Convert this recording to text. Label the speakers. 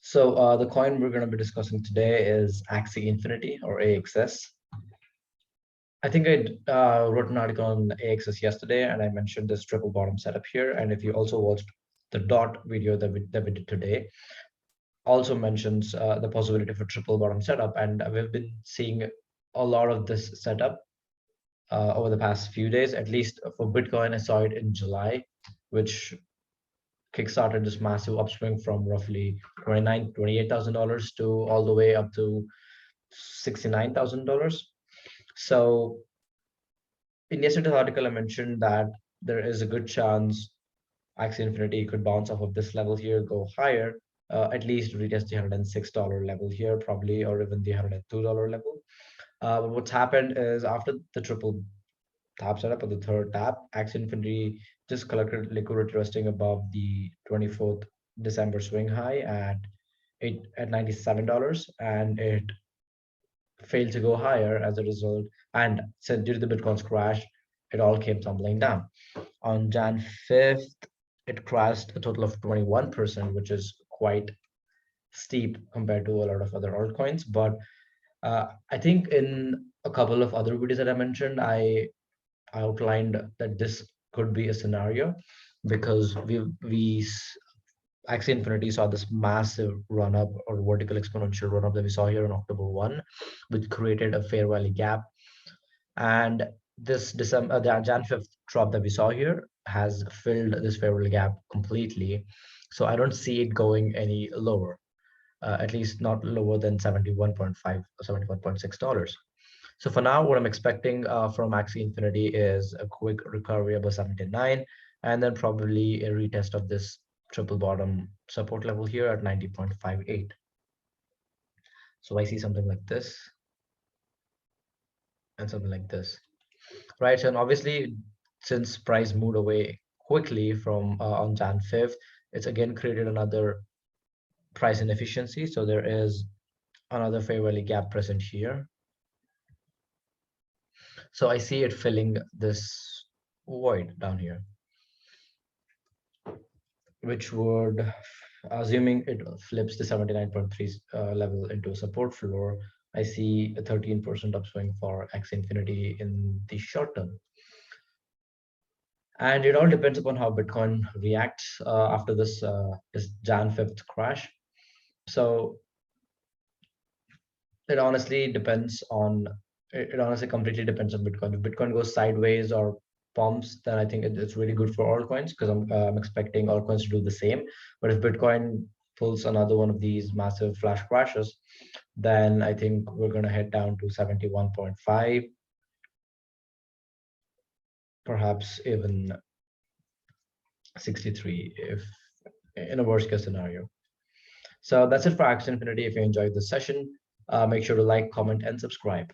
Speaker 1: So the coin we're going to be discussing today is Axie Infinity or AXS. I think I wrote an article on AXS yesterday, and I mentioned this triple bottom setup here. And if you also watched the dot video that we did today, also mentions the possibility for triple bottom setup. And we've been seeing a lot of this setup over the past few days. At least for Bitcoin, I saw it in July, which kickstarted this massive upswing from roughly $28,000 to all the way up to $69,000. So in yesterday's article, I mentioned that there is a good chance Axie Infinity could bounce off of this level here, go higher, at least retest the $106 level here, probably, or even the $102 level. But what's happened is after the triple tap setup or the third tap, Axie Infinity just collected liquidity resting above the 24th December swing high at $97, and it failed to go higher as a result. And so due to the Bitcoin's crash, it all came tumbling down. On Jan 5th, it crashed a total of 21%, which is quite steep compared to a lot of other altcoins. But I think in a couple of other videos that I mentioned, I outlined that this could be a scenario because Axie Infinity saw this massive run up or vertical exponential run up that we saw here on October 1, which created a fair value gap. And this the Jan 5th drop that we saw here has filled this fair value gap completely. So I don't see it going any lower, at least not lower than 71.5 or $71.6. So for now, what I'm expecting from Axie Infinity is a quick recovery above 79, and then probably a retest of this triple bottom support level here at 90.58. So I see something like this and something like this, right? And obviously, since price moved away quickly from on Jan 5th, it's again created another price inefficiency. So there is another fair value gap present here. So I see it filling this void down here, which would, assuming it flips the 79.3 level into a support floor, I see a 13% upswing for Axie Infinity in the short term. And it all depends upon how Bitcoin reacts after this Jan 5th crash. So it honestly depends on, it honestly completely depends on Bitcoin. If Bitcoin goes sideways or pumps, then I think it's really good for altcoins because I'm expecting altcoins to do the same. But if Bitcoin pulls another one of these massive flash crashes, then I think we're going to head down to 71.5, perhaps even 63 if in a worst case scenario. So that's it for Axie Infinity. If you enjoyed this session, make sure to like, comment, and subscribe.